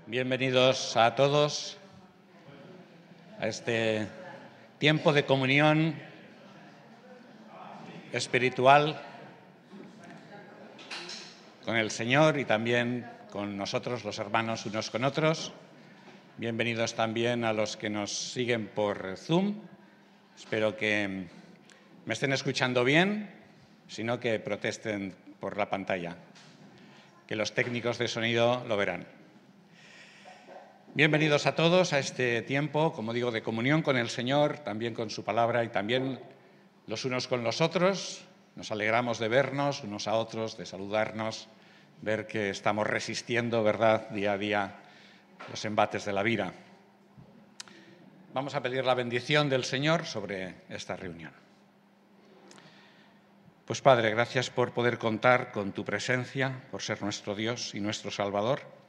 Bienvenidos a todos a este tiempo de comunión espiritual con el Señor y también con nosotros, los hermanos, unos con otros. Bienvenidos también a los que nos siguen por Zoom. Espero que me estén escuchando bien, sino que protesten por la pantalla, que los técnicos de sonido lo verán. Bienvenidos a todos a este tiempo, como digo, de comunión con el Señor, también con su palabra y también los unos con los otros. Nos alegramos de vernos unos a otros, de saludarnos, ver que estamos resistiendo, ¿verdad?, día a día los embates de la vida. Vamos a pedir la bendición del Señor sobre esta reunión. Pues Padre, gracias por poder contar con tu presencia, por ser nuestro Dios y nuestro Salvador.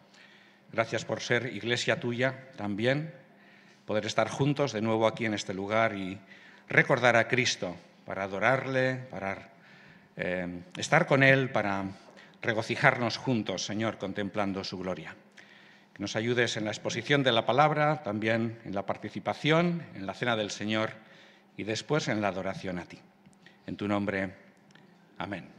Gracias por ser iglesia tuya también, poder estar juntos de nuevo aquí en este lugar y recordar a Cristo para adorarle, para estar con Él, para regocijarnos juntos, Señor, contemplando su gloria. Que nos ayudes en la exposición de la palabra, también en la participación, en la cena del Señor y después en la adoración a ti. En tu nombre, amén.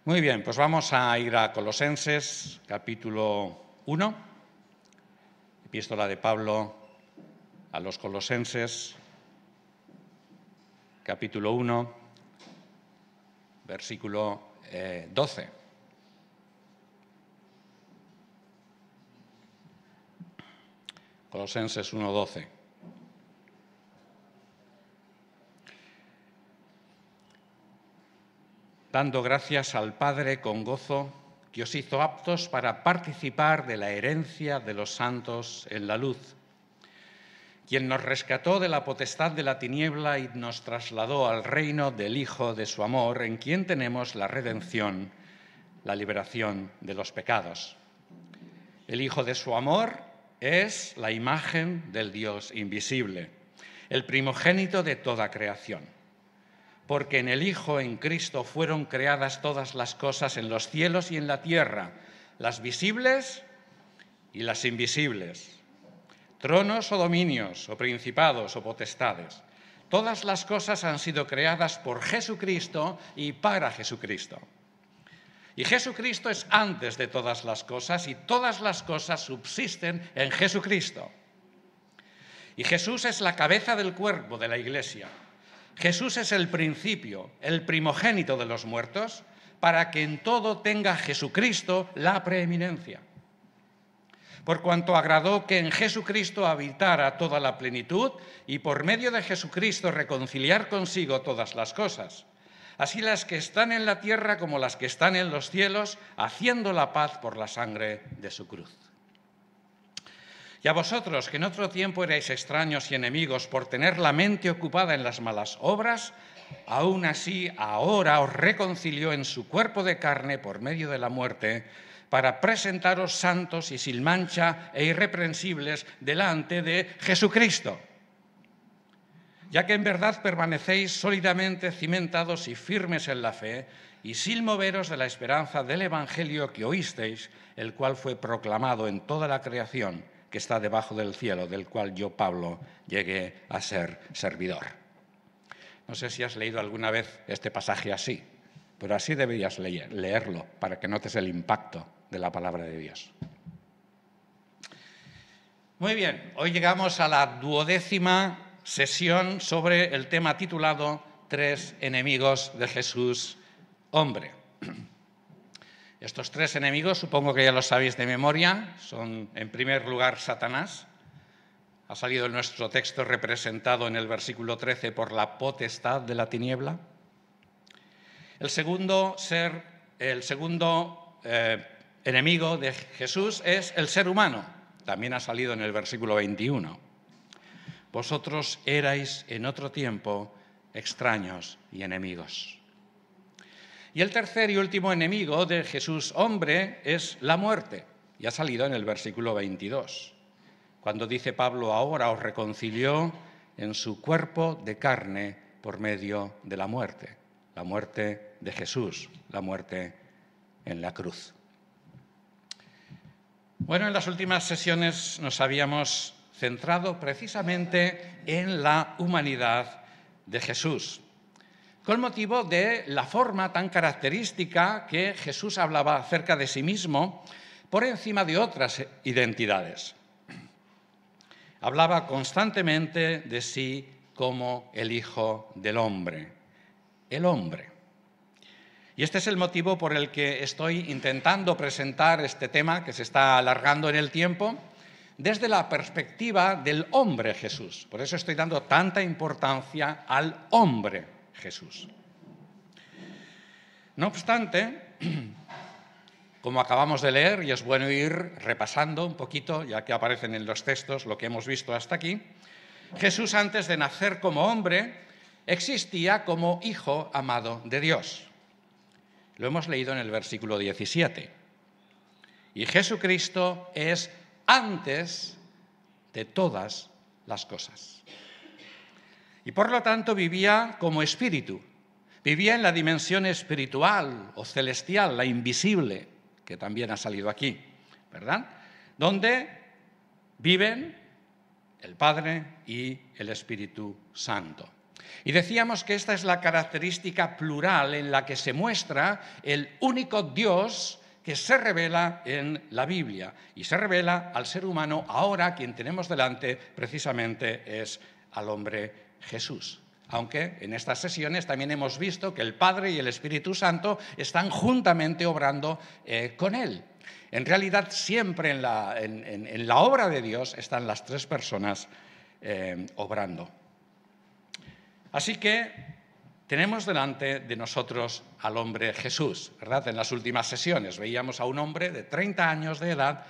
Muy bien, pues vamos a ir a Colosenses, capítulo 1, epístola de Pablo a los Colosenses, capítulo 1, versículo 12. Colosenses 1, 12. Dando gracias al Padre con gozo, que os hizo aptos para participar de la herencia de los santos en la luz, quien nos rescató de la potestad de la tiniebla y nos trasladó al reino del Hijo de su amor, en quien tenemos la redención, la liberación de los pecados. El Hijo de su amor es la imagen del Dios invisible, el primogénito de toda creación. Porque en el Hijo, en Cristo, fueron creadas todas las cosas en los cielos y en la tierra, las visibles y las invisibles, tronos o dominios, o principados o potestades. Todas las cosas han sido creadas por Jesucristo y para Jesucristo. Y Jesucristo es antes de todas las cosas y todas las cosas subsisten en Jesucristo. Y Jesús es la cabeza del cuerpo de la Iglesia. Jesús es el principio, el primogénito de los muertos, para que en todo tenga Jesucristo la preeminencia. Por cuanto agradó que en Jesucristo habitara toda la plenitud y por medio de Jesucristo reconciliar consigo todas las cosas, así las que están en la tierra como las que están en los cielos, haciendo la paz por la sangre de su cruz. Y a vosotros, que en otro tiempo erais extraños y enemigos por tener la mente ocupada en las malas obras, aún así ahora os reconcilió en su cuerpo de carne por medio de la muerte, para presentaros santos y sin mancha e irreprensibles delante de Jesucristo. Ya que en verdad permanecéis sólidamente cimentados y firmes en la fe, y sin moveros de la esperanza del Evangelio que oísteis, el cual fue proclamado en toda la creación, que está debajo del cielo, del cual yo, Pablo, llegué a ser servidor. No sé si has leído alguna vez este pasaje así, pero así deberías leerlo para que notes el impacto de la palabra de Dios. Muy bien, hoy llegamos a la 12ª sesión sobre el tema titulado Tres enemigos de Jesús, hombre. Estos tres enemigos, supongo que ya los sabéis de memoria, son en primer lugar Satanás. Ha salido en nuestro texto representado en el versículo 13 por la potestad de la tiniebla. El segundo enemigo de Jesús es el ser humano. También ha salido en el versículo 21. Vosotros erais en otro tiempo extraños y enemigos. Y el tercer y último enemigo de Jesús, hombre, es la muerte. Y ha salido en el versículo 22, cuando dice Pablo, ahora os reconcilió en su cuerpo de carne por medio de la muerte de Jesús, la muerte en la cruz. Bueno, en las últimas sesiones nos habíamos centrado precisamente en la humanidad de Jesús, con motivo de la forma tan característica que Jesús hablaba acerca de sí mismo por encima de otras identidades. Hablaba constantemente de sí como el Hijo del Hombre, el hombre. Y este es el motivo por el que estoy intentando presentar este tema, que se está alargando en el tiempo, desde la perspectiva del hombre Jesús. Por eso estoy dando tanta importancia al hombre Jesús. No obstante, como acabamos de leer, y es bueno ir repasando un poquito, ya que aparecen en los textos lo que hemos visto hasta aquí, Jesús, antes de nacer como hombre, existía como hijo amado de Dios. Lo hemos leído en el versículo 17. Y Jesucristo es antes de todas las cosas. Y por lo tanto vivía como espíritu, vivía en la dimensión espiritual o celestial, la invisible, que también ha salido aquí, ¿verdad? Donde viven el Padre y el Espíritu Santo. Y decíamos que esta es la característica plural en la que se muestra el único Dios que se revela en la Biblia y se revela al ser humano. Ahora quien tenemos delante precisamente es al hombre Jesús. Aunque en estas sesiones también hemos visto que el Padre y el Espíritu Santo están juntamente obrando con Él. En realidad siempre en la obra de Dios están las tres personas obrando. Así que tenemos delante de nosotros al hombre Jesús, ¿verdad? En las últimas sesiones veíamos a un hombre de 30 años de edad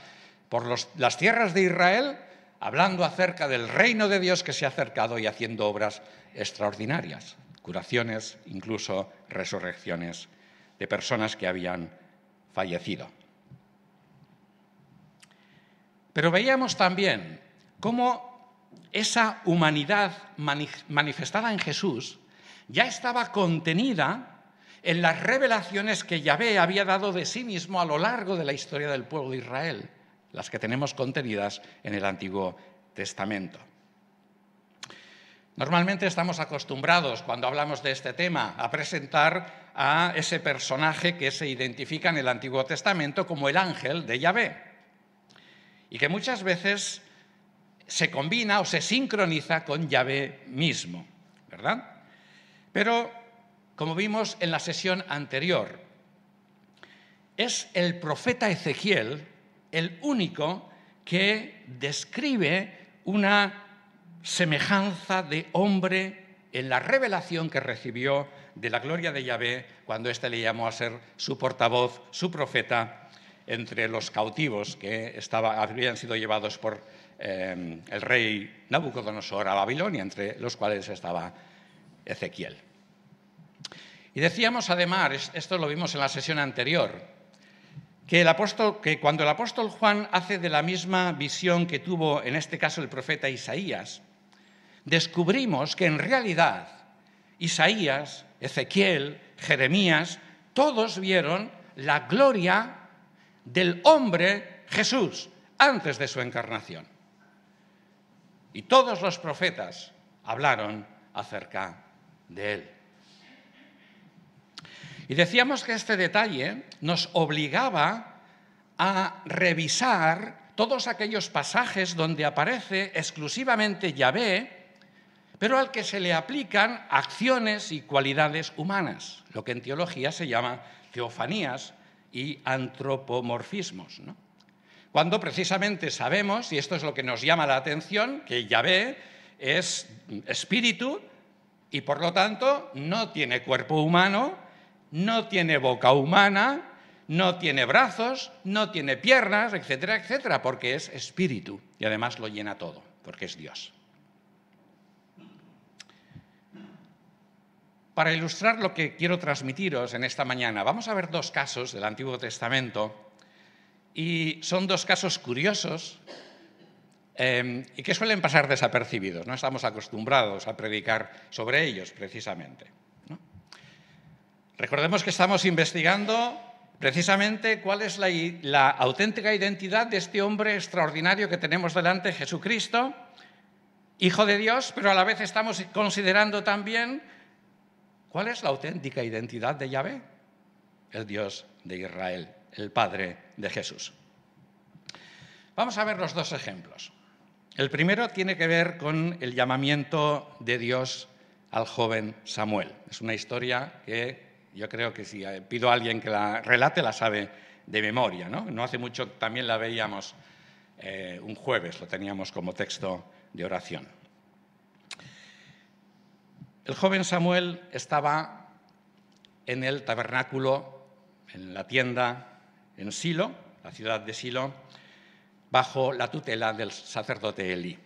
por las tierras de Israel, hablando acerca del reino de Dios que se ha acercado y haciendo obras extraordinarias, curaciones, incluso resurrecciones de personas que habían fallecido. Pero veíamos también cómo esa humanidad manifestada en Jesús ya estaba contenida en las revelaciones que Yahvé había dado de sí mismo a lo largo de la historia del pueblo de Israel, las que tenemos contenidas en el Antiguo Testamento. Normalmente estamos acostumbrados, cuando hablamos de este tema, a presentar a ese personaje que se identifica en el Antiguo Testamento como el ángel de Yahvé, y que muchas veces se combina o se sincroniza con Yahvé mismo, ¿verdad? Pero, como vimos en la sesión anterior, es el profeta Ezequiel el único que describe una semejanza de hombre en la revelación que recibió de la gloria de Yahvé cuando éste le llamó a ser su portavoz, su profeta, entre los cautivos que habían sido llevados por el rey Nabucodonosor a Babilonia, entre los cuales estaba Ezequiel. Y decíamos además, esto lo vimos en la sesión anterior, que cuando el apóstol Juan hace de la misma visión que tuvo en este caso el profeta Isaías, descubrimos que en realidad Isaías, Ezequiel, Jeremías, todos vieron la gloria del hombre Jesús antes de su encarnación. Y todos los profetas hablaron acerca de él. Y decíamos que este detalle nos obligaba a revisar todos aquellos pasajes donde aparece exclusivamente Yahvé, pero al que se le aplican acciones y cualidades humanas, lo que en teología se llama teofanías y antropomorfismos, ¿no? Cuando precisamente sabemos, y esto es lo que nos llama la atención, que Yahvé es espíritu y por lo tanto no tiene cuerpo humano, no tiene boca humana, no tiene brazos, no tiene piernas, etcétera, etcétera, porque es espíritu y además lo llena todo, porque es Dios. Para ilustrar lo que quiero transmitiros en esta mañana, vamos a ver dos casos del Antiguo Testamento. Y son dos casos curiosos y que suelen pasar desapercibidos. No estamos acostumbrados a predicar sobre ellos, precisamente, ¿no? Recordemos que estamos investigando precisamente cuál es la auténtica identidad de este hombre extraordinario que tenemos delante, Jesucristo, Hijo de Dios, pero a la vez estamos considerando también cuál es la auténtica identidad de Yahvé, el Dios de Israel, el Padre de Jesús. Vamos a ver los dos ejemplos. El primero tiene que ver con el llamamiento de Dios al joven Samuel. Es una historia que yo creo que si pido a alguien que la relate, la sabe de memoria, ¿no? No hace mucho también la veíamos un jueves, lo teníamos como texto de oración. El joven Samuel estaba en el tabernáculo, en la tienda en Silo, la ciudad de Silo, bajo la tutela del sacerdote Elí.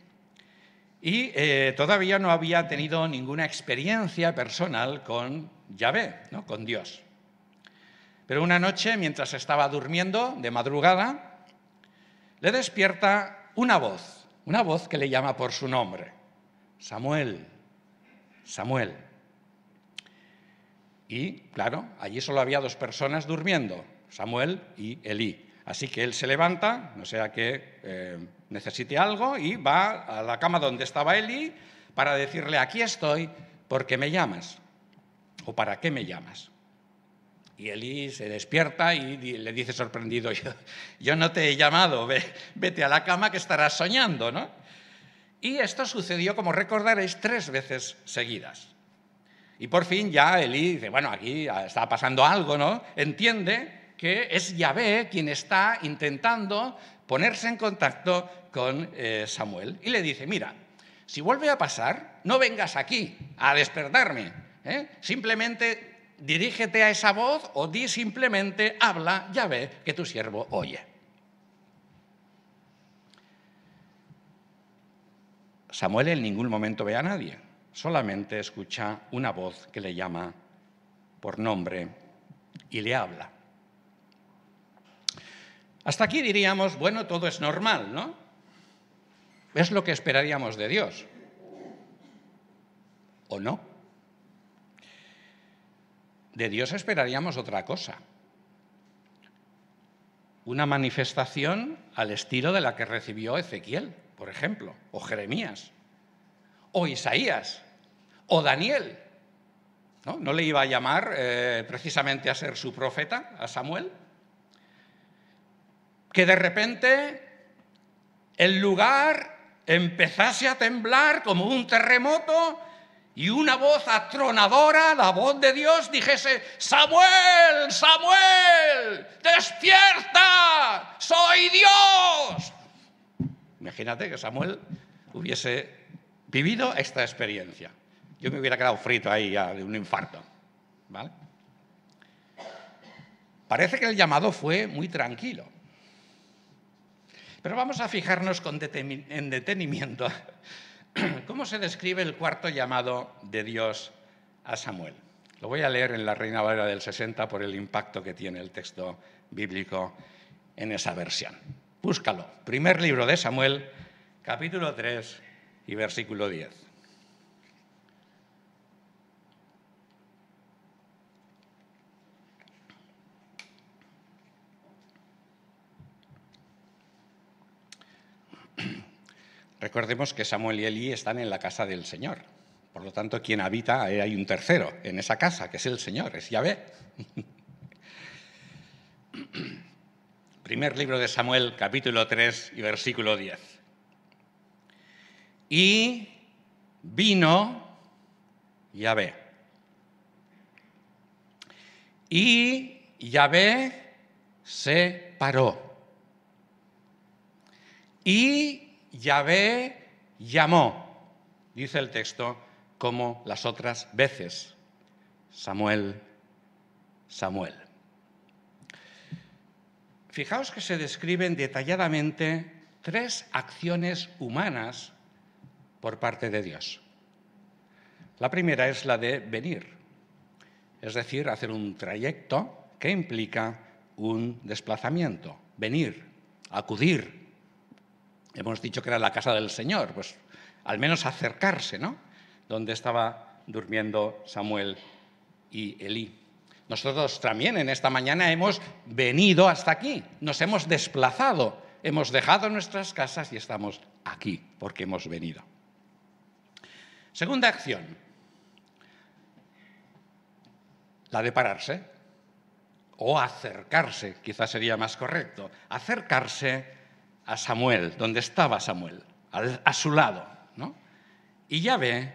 Y todavía no había tenido ninguna experiencia personal con Yahvé, ¿no? Con Dios. Pero una noche, mientras estaba durmiendo, de madrugada, le despierta una voz que le llama por su nombre. Samuel, Samuel. Y, claro, allí solo había dos personas durmiendo, Samuel y Elí. Así que él se levanta, no sea que necesite algo, y va a la cama donde estaba Elí para decirle, aquí estoy, ¿por qué me llamas? ¿O para qué me llamas? Y Elí se despierta y le dice sorprendido, yo no te he llamado, vete a la cama que estarás soñando, ¿no? Y esto sucedió, como recordaréis, 3 veces seguidas. Y por fin ya Elí dice, bueno, aquí está pasando algo, ¿no? Entiende que es Yahvé quien está intentando ponerse en contacto con Samuel. Y le dice, mira, si vuelve a pasar, no vengas aquí a despertarme, simplemente dirígete a esa voz o di simplemente, habla, Yahvé, que tu siervo oye. Samuel en ningún momento ve a nadie, solamente escucha una voz que le llama por nombre y le habla. Hasta aquí diríamos, bueno, todo es normal, ¿no? Es lo que esperaríamos de Dios. ¿O no? De Dios esperaríamos otra cosa. Una manifestación al estilo de la que recibió Ezequiel, por ejemplo, o Jeremías, o Isaías, o Daniel. ¿No le iba a llamar precisamente a ser su profeta, a Samuel? Que de repente el lugar empezase a temblar como un terremoto y una voz atronadora, la voz de Dios, dijese, Samuel, Samuel, despierta, soy Dios. Imagínate que Samuel hubiese vivido esta experiencia. Yo me hubiera quedado frito ahí ya de un infarto, ¿vale? Parece que el llamado fue muy tranquilo. Pero vamos a fijarnos en detenimiento cómo se describe el cuarto llamado de Dios a Samuel. Lo voy a leer en la Reina Valera del 60 por el impacto que tiene el texto bíblico en esa versión. Búscalo. Primer libro de Samuel, capítulo 3 y versículo 10. Recordemos que Samuel y Elí están en la casa del Señor. Por lo tanto, quien habita, hay un tercero en esa casa, que es el Señor, es Yahvé. Primer libro de Samuel, capítulo 3 y versículo 10. Y vino Yahvé. Y Yahvé se paró. Y Yahvé llamó, dice el texto, como las otras veces, Samuel, Samuel. Fijaos que se describen detalladamente 3 acciones humanas por parte de Dios. La primera es la de venir, es decir, hacer un trayecto que implica un desplazamiento, venir, acudir. Hemos dicho que era la casa del Señor, pues al menos acercarse, ¿no? Donde estaba durmiendo Samuel y Elí. Nosotros también en esta mañana hemos venido hasta aquí, nos hemos desplazado, hemos dejado nuestras casas y estamos aquí porque hemos venido. Segunda acción, la de pararse o acercarse, quizás sería más correcto, acercarse a Samuel, donde estaba Samuel, a su lado, ¿no? Y Yahvé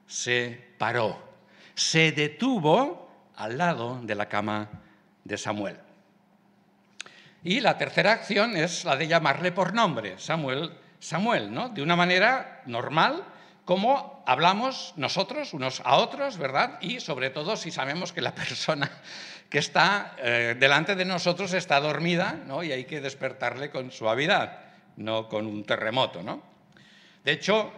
se paró, se detuvo al lado de la cama de Samuel. Y la tercera acción es la de llamarle por nombre, Samuel, Samuel, ¿no? De una manera normal, como hablamos nosotros unos a otros, ¿verdad? Y sobre todo si sabemos que la persona que está delante de nosotros está dormida, ¿no? Y hay que despertarle con suavidad, no con un terremoto, ¿no? De hecho,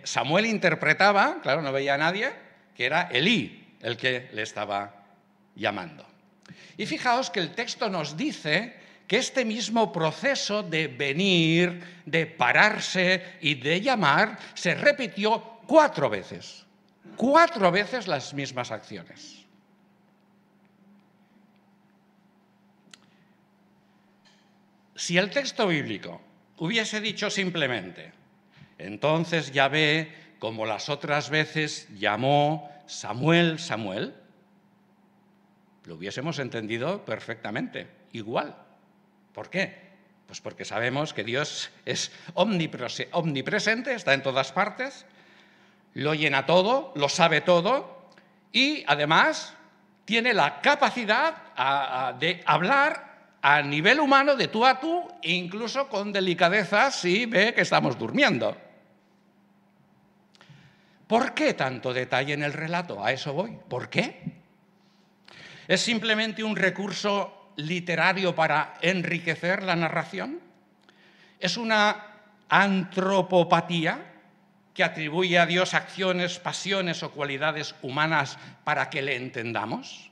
Samuel interpretaba, claro, no veía a nadie, que era Elí el que le estaba llamando. Y fijaos que el texto nos dice que este mismo proceso de venir, de pararse y de llamar se repitió 4 veces. 4 veces las mismas acciones. Si el texto bíblico hubiese dicho simplemente, entonces Yahvé, como las otras veces, llamó Samuel, Samuel, lo hubiésemos entendido perfectamente, igual. ¿Por qué? Pues porque sabemos que Dios es omnipresente, está en todas partes, lo llena todo, lo sabe todo y además tiene la capacidad de hablar a nivel humano de tú a tú, incluso con delicadeza si ve que estamos durmiendo. ¿Por qué tanto detalle en el relato? A eso voy. ¿Por qué? ¿Es simplemente un recurso literario para enriquecer la narración? ¿Es una antropopatía que atribuye a Dios acciones, pasiones o cualidades humanas para que le entendamos?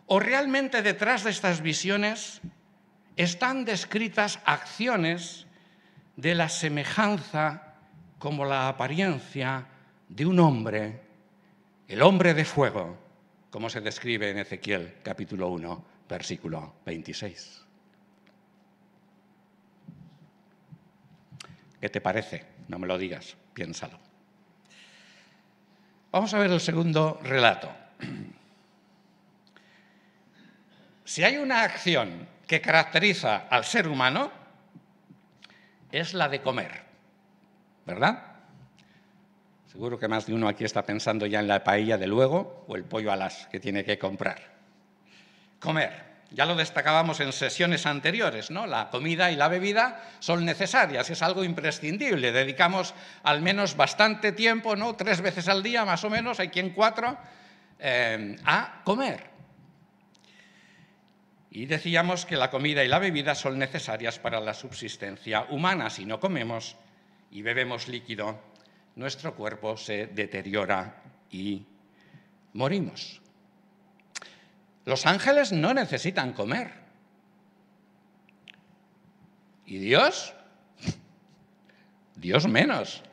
¿O realmente detrás de estas visiones están descritas acciones de la semejanza como la apariencia de un hombre, el hombre de fuego, como se describe en Ezequiel capítulo 1, versículo 26? ¿Qué te parece? No me lo digas, piénsalo. Vamos a ver el segundo relato. Si hay una acción que caracteriza al ser humano, es la de comer, ¿verdad? Seguro que más de uno aquí está pensando ya en la paella de luego o el pollo alas que tiene que comprar. Comer. Ya lo destacábamos en sesiones anteriores, ¿no? La comida y la bebida son necesarias, es algo imprescindible. Dedicamos al menos bastante tiempo, ¿no? 3 veces al día, más o menos, hay quien 4, a comer. Y decíamos que la comida y la bebida son necesarias para la subsistencia humana. Si no comemos y bebemos líquido, nuestro cuerpo se deteriora y morimos. Los ángeles no necesitan comer. ¿Y Dios? Dios menos,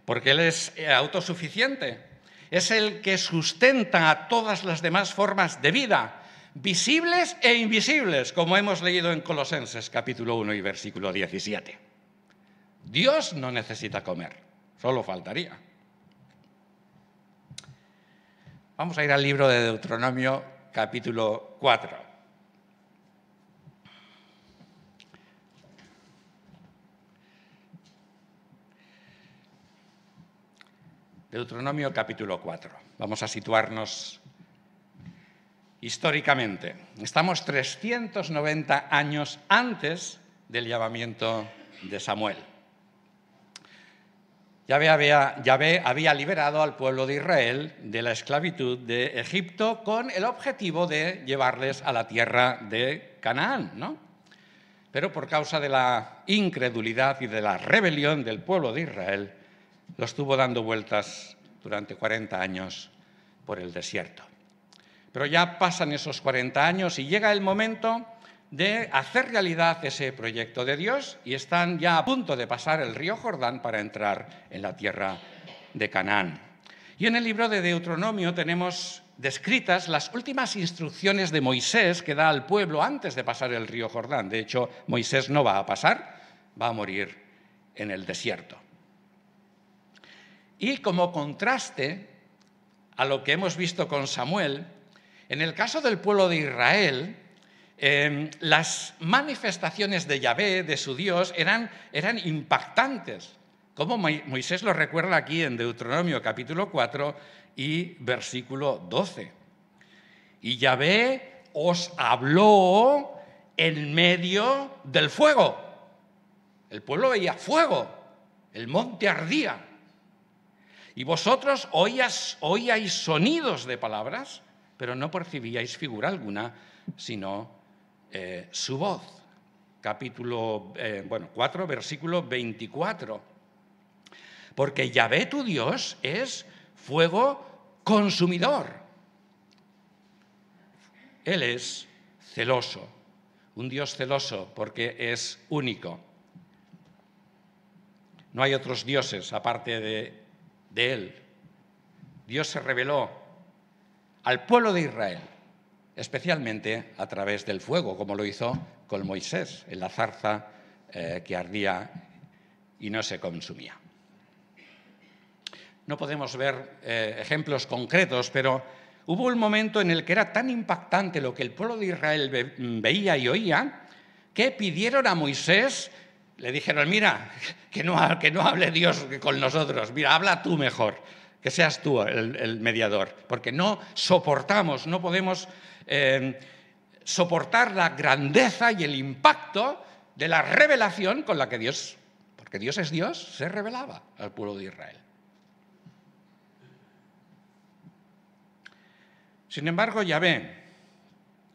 porque Él es autosuficiente. Es el que sustenta a todas las demás formas de vida, visibles e invisibles, como hemos leído en Colosenses capítulo 1 y versículo 17. Dios no necesita comer, solo faltaría. Vamos a ir al libro de Deuteronomio capítulo 4. Deuteronomio capítulo 4. Vamos a situarnos históricamente. Estamos 390 años antes del llamamiento de Samuel. Yahvé había liberado al pueblo de Israel de la esclavitud de Egipto con el objetivo de llevarles a la tierra de Canaán, ¿no? Pero por causa de la incredulidad y de la rebelión del pueblo de Israel, lo estuvo dando vueltas durante 40 años por el desierto. Pero ya pasan esos 40 años y llega el momento de hacer realidad ese proyecto de Dios y están ya a punto de pasar el río Jordán para entrar en la tierra de Canaán. Y en el libro de Deuteronomio tenemos descritas las últimas instrucciones de Moisés que da al pueblo antes de pasar el río Jordán. De hecho, Moisés no va a pasar, va a morir en el desierto. Y como contraste a lo que hemos visto con Samuel, en el caso del pueblo de Israel, las manifestaciones de Yahvé, de su Dios, eran impactantes, como Moisés lo recuerda aquí en Deuteronomio capítulo 4 y versículo 12. Y Yahvé os habló en medio del fuego. El pueblo veía fuego, el monte ardía. Y vosotros oíais sonidos de palabras, pero no percibíais figura alguna, sino su voz. Capítulo 4, versículo 24. Porque Yahvé tu Dios es fuego consumidor. Él es celoso, un Dios celoso porque es único. No hay otros dioses aparte de Él. Dios se reveló al pueblo de Israel, especialmente a través del fuego, como lo hizo con Moisés, en la zarza que ardía y no se consumía. No podemos ver ejemplos concretos, pero hubo un momento en el que era tan impactante lo que el pueblo de Israel veía y oía, que pidieron a Moisés, le dijeron, mira, que no hable Dios con nosotros, mira, habla tú mejor, que seas tú el mediador, porque no soportamos, no podemos soportar la grandeza y el impacto de la revelación con la que Dios, porque Dios es Dios, se revelaba al pueblo de Israel. Sin embargo, Yahvé,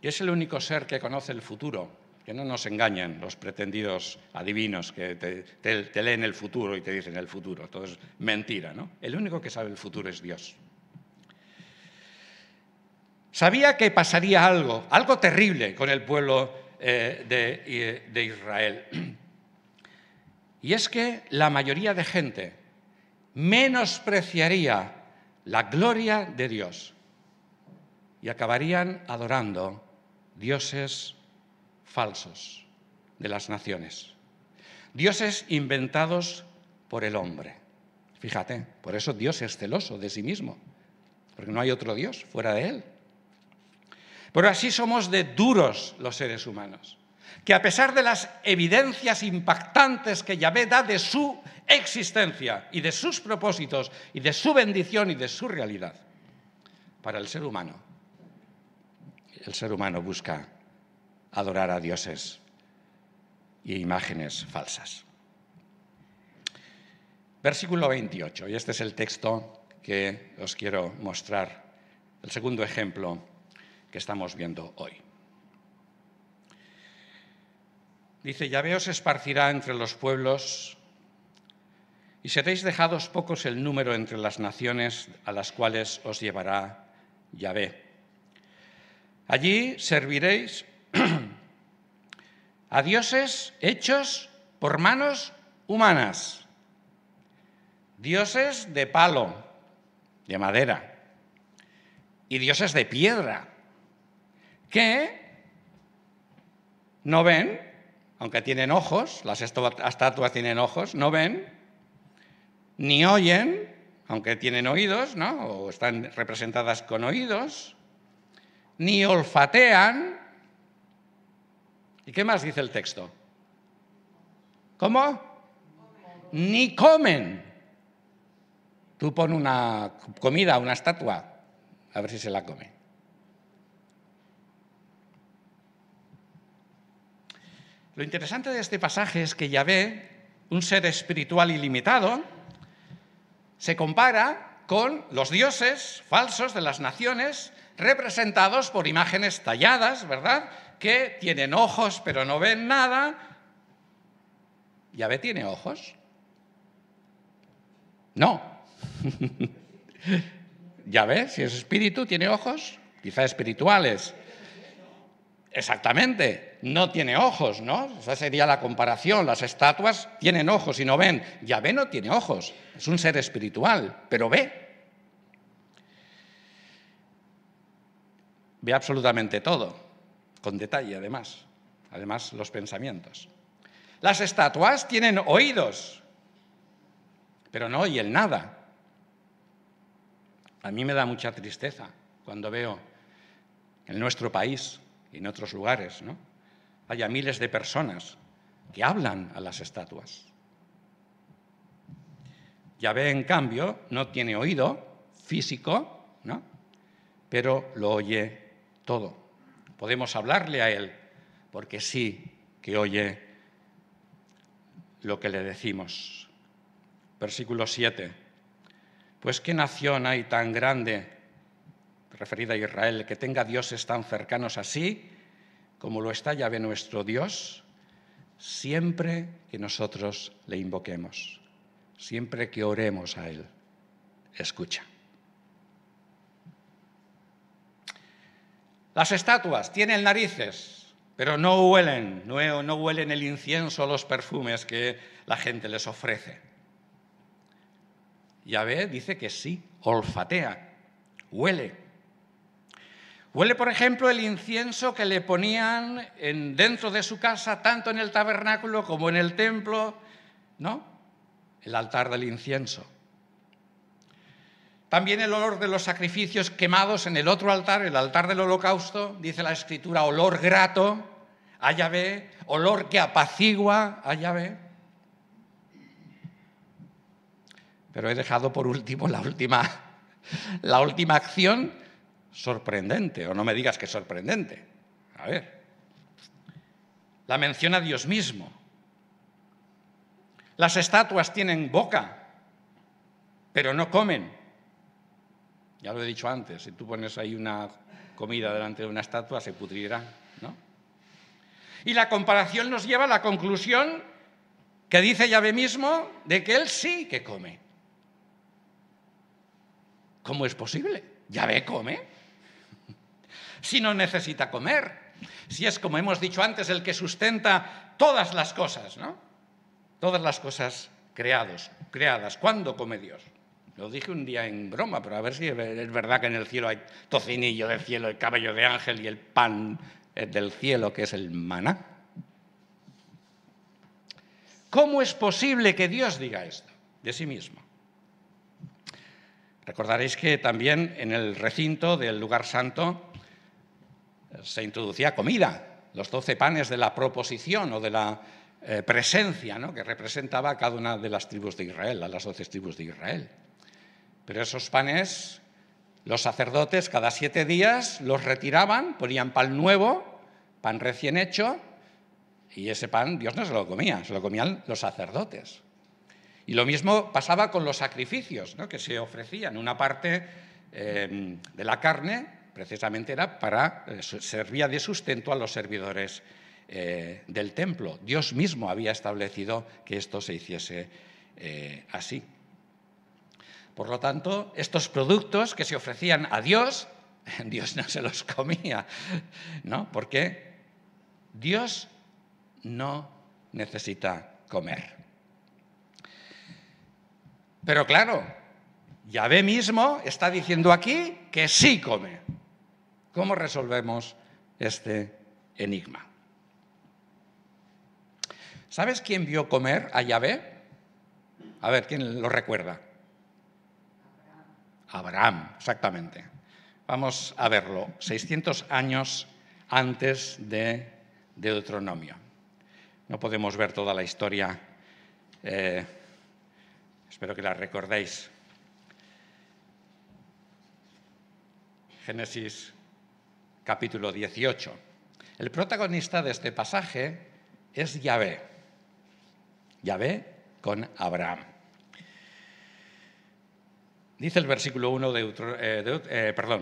que es el único ser que conoce el futuro, que no nos engañen los pretendidos adivinos que te leen el futuro y te dicen el futuro, todo es mentira, ¿no? El único que sabe el futuro es Dios. Sabía que pasaría algo terrible con el pueblo de Israel. Y es que la mayoría de gente menospreciaría la gloria de Dios y acabarían adorando dioses falsos de las naciones, dioses inventados por el hombre. Fíjate, por eso Dios es celoso de sí mismo, porque no hay otro Dios fuera de Él. Pero así somos de duros los seres humanos, que a pesar de las evidencias impactantes que Yahvé da de su existencia y de sus propósitos y de su bendición y de su realidad, para el ser humano busca adorar a dioses y imágenes falsas. Versículo 28, y este es el texto que os quiero mostrar, el segundo ejemplo que estamos viendo hoy. Dice, Yahvé os esparcirá entre los pueblos y seréis dejados pocos el número entre las naciones a las cuales os llevará Yahvé. Allí serviréis a dioses hechos por manos humanas, dioses de palo, de madera, y dioses de piedra, que no ven, aunque tienen ojos, las estatuas tienen ojos, no ven, ni oyen, aunque tienen oídos, ¿no? O están representadas con oídos, ni olfatean. ¿Y qué más dice el texto? ¿Cómo? Ni comen. Tú pon una comida, una estatua, a ver si se la come. Lo interesante de este pasaje es que Yahvé, un ser espiritual ilimitado, se compara con los dioses falsos de las naciones representados por imágenes talladas, ¿verdad?, que tienen ojos pero no ven nada. ¿Yahvé tiene ojos? No. ¿Yahvé, si es espíritu, tiene ojos? Quizá espirituales. Exactamente, no tiene ojos, ¿no? Esa sería la comparación. Las estatuas tienen ojos y no ven. Yahvé no tiene ojos, es un ser espiritual, pero ve. ve absolutamente todo, con detalle además los pensamientos. Las estatuas tienen oídos, pero no oyen nada. A mí me da mucha tristeza cuando veo en nuestro país y en otros lugares, ¿no?, haya miles de personas que hablan a las estatuas. Yahvé, en cambio, no tiene oído físico, ¿no?, pero lo oye todo. Podemos hablarle a Él porque sí que oye lo que le decimos. Versículo 7. Pues ¿qué nación hay tan grande, referida a Israel, que tenga dioses tan cercanos así como lo está Yahvé nuestro Dios, siempre que nosotros le invoquemos, siempre que oremos a Él, escucha? Las estatuas tienen narices, pero no huelen el incienso o los perfumes que la gente les ofrece. Yahvé dice que sí, olfatea, huele. Huele, por ejemplo, el incienso que le ponían dentro de su casa, tanto en el tabernáculo como en el templo, ¿no?, el altar del incienso. También el olor de los sacrificios quemados en el otro altar, el altar del holocausto, dice la Escritura, olor grato a Yahvé, olor que apacigua a Yahvé. Pero he dejado por último la última acción sorprendente, o no me digas que sorprendente. A ver, la menciona Dios mismo. Las estatuas tienen boca, pero no comen. Ya lo he dicho antes, si tú pones ahí una comida delante de una estatua, se pudrirá, ¿no? Y la comparación nos lleva a la conclusión que dice Yahvé mismo de que Él sí que come. ¿Cómo es posible? ¿Yahvé come? Si no necesita comer, si es, como hemos dicho antes, el que sustenta todas las cosas, ¿no?, todas las cosas creadas. ¿Cuándo come Dios? Lo dije un día en broma, pero a ver si es verdad que en el cielo hay tocinillo del cielo, el cabello de ángel y el pan del cielo, que es el maná. ¿Cómo es posible que Dios diga esto de sí mismo? Recordaréis que también en el recinto del lugar santo se introducía comida, los 12 panes de la proposición o de la presencia, ¿no?, que representaba a cada una de las tribus de Israel, a las 12 tribus de Israel. Pero esos panes, los sacerdotes cada 7 días los retiraban, ponían pan nuevo, pan recién hecho, y ese pan Dios no se lo comía, se lo comían los sacerdotes. Y lo mismo pasaba con los sacrificios, ¿no?, que se ofrecían. Una parte de la carne precisamente servía de sustento a los servidores del templo. Dios mismo había establecido que esto se hiciese así. Por lo tanto, estos productos que se ofrecían a Dios, Dios no se los comía, ¿no?, porque Dios no necesita comer. Pero claro, Yahvé mismo está diciendo aquí que sí come. ¿Cómo resolvemos este enigma? ¿Sabes quién vio comer a Yahvé? A ver, ¿quién lo recuerda? Abraham, exactamente. Vamos a verlo, 600 años antes de Deuteronomio. No podemos ver toda la historia, espero que la recordéis. Génesis capítulo 18. El protagonista de este pasaje es Yahvé. Yahvé con Abraham. Dice el versículo 1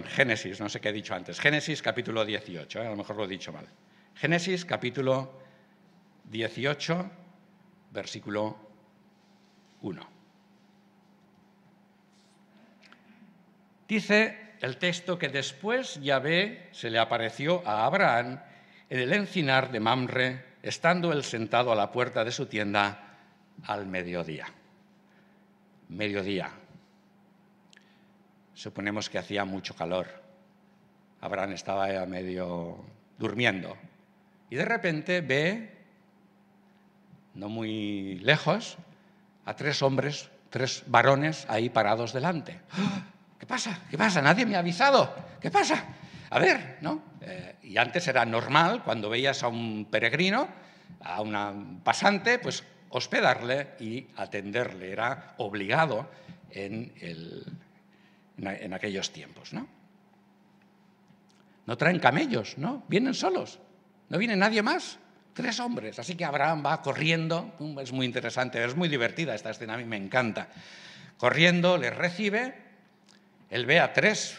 Génesis, no sé qué he dicho antes. Génesis capítulo 18, a lo mejor lo he dicho mal. Génesis capítulo 18, versículo 1. Dice el texto que después Yahvé se le apareció a Abraham en el encinar de Mamre, estando él sentado a la puerta de su tienda al mediodía. Mediodía. Suponemos que hacía mucho calor. Abraham estaba ya medio durmiendo. Y de repente ve, no muy lejos, a 3 hombres, 3 varones ahí parados delante. ¿Qué pasa? ¿Qué pasa? Nadie me ha avisado. ¿Qué pasa? A ver, ¿no? Y antes era normal, cuando veías a un peregrino, a un pasante, pues hospedarle y atenderle. Era obligado en aquellos tiempos, ¿no? No traen camellos, ¿no? Vienen solos. No viene nadie más. 3 hombres. Así que Abraham va corriendo. Es muy interesante, es muy divertida esta escena, a mí me encanta. Corriendo, les recibe. Él ve a 3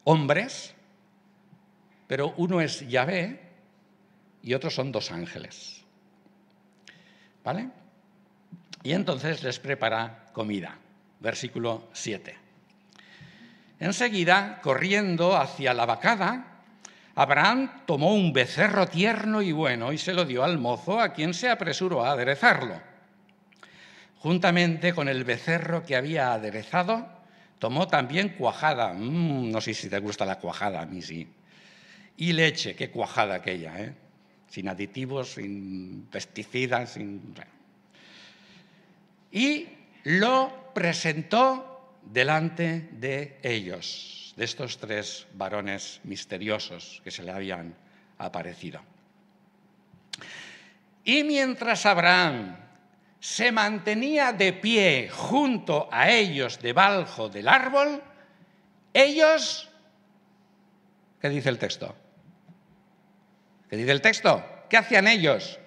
hombres, pero uno es Yahvé y otros son 2 ángeles. ¿Vale? Y entonces les prepara comida. Versículo 7. Enseguida, corriendo hacia la vacada, Abraham tomó un becerro tierno y bueno y se lo dio al mozo, a quien se apresuró a aderezarlo. Juntamente con el becerro que había aderezado, tomó también cuajada. No sé si te gusta la cuajada, a mí sí. Y leche, qué cuajada aquella, ¿eh? Sin aditivos, sin pesticidas, sin... Y lo presentó delante de ellos, de estos 3 varones misteriosos que se le habían aparecido. Y mientras Abraham se mantenía de pie junto a ellos debajo del árbol, ellos... ¿Qué dice el texto? ¿Qué dice el texto? ¿Qué hacían ellos?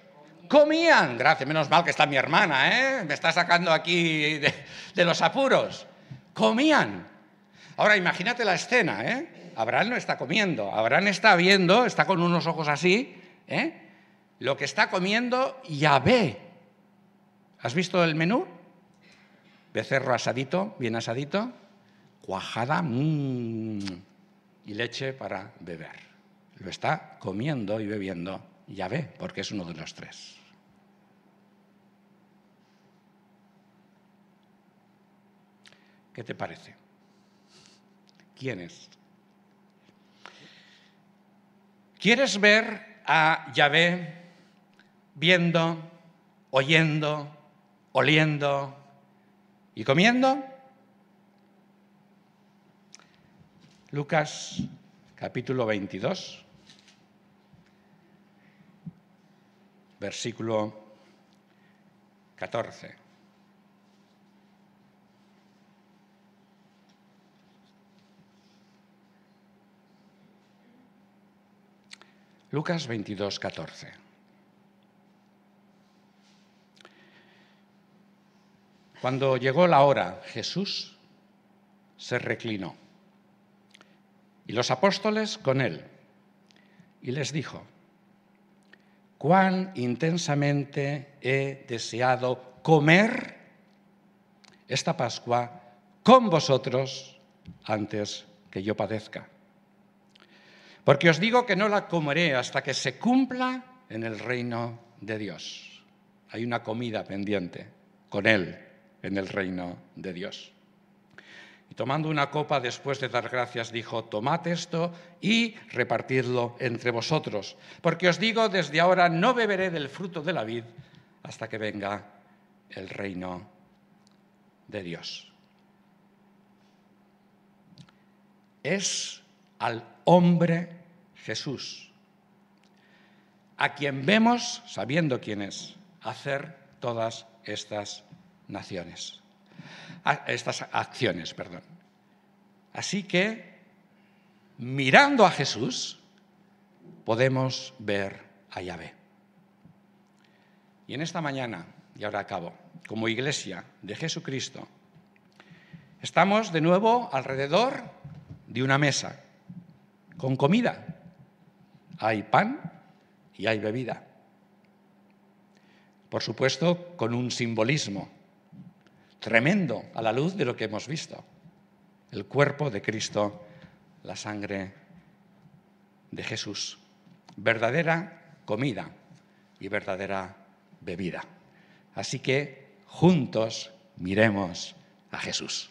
Comían. Gracias, menos mal que está mi hermana, ¿eh? Me está sacando aquí de los apuros. Comían. Ahora imagínate la escena, ¿eh? Abraham no está comiendo, Abraham está viendo, está con unos ojos así, ¿eh? Lo que está comiendo Yahvé. ¿Has visto el menú? Becerro asadito, bien asadito, cuajada y leche para beber. Lo está comiendo y bebiendo Yahvé, porque es uno de los 3. ¿Qué te parece? ¿Quién es? ¿Quieres ver a Yahvé viendo, oyendo, oliendo y comiendo? Lucas capítulo 22, versículo 14. Lucas 22, 14. Cuando llegó la hora, Jesús se reclinó y los apóstoles con él, y les dijo: cuán intensamente he deseado comer esta Pascua con vosotros antes que yo padezca. Porque os digo que no la comeré hasta que se cumpla en el reino de Dios. Hay una comida pendiente con él en el reino de Dios. Y tomando una copa, después de dar gracias, dijo: tomad esto y repartidlo entre vosotros, porque os digo, desde ahora no beberé del fruto de la vid hasta que venga el reino de Dios. Es al hombre Jesús a quien vemos, sabiendo quién es, hacer todas estas acciones. Así que, mirando a Jesús, podemos ver a Yahvé. Y en esta mañana, y ahora acabo, como Iglesia de Jesucristo, estamos de nuevo alrededor de una mesa, con comida. Hay pan y hay bebida. Por supuesto, con un simbolismo tremendo a la luz de lo que hemos visto. El cuerpo de Cristo, la sangre de Jesús. Verdadera comida y verdadera bebida. Así que juntos miremos a Jesús.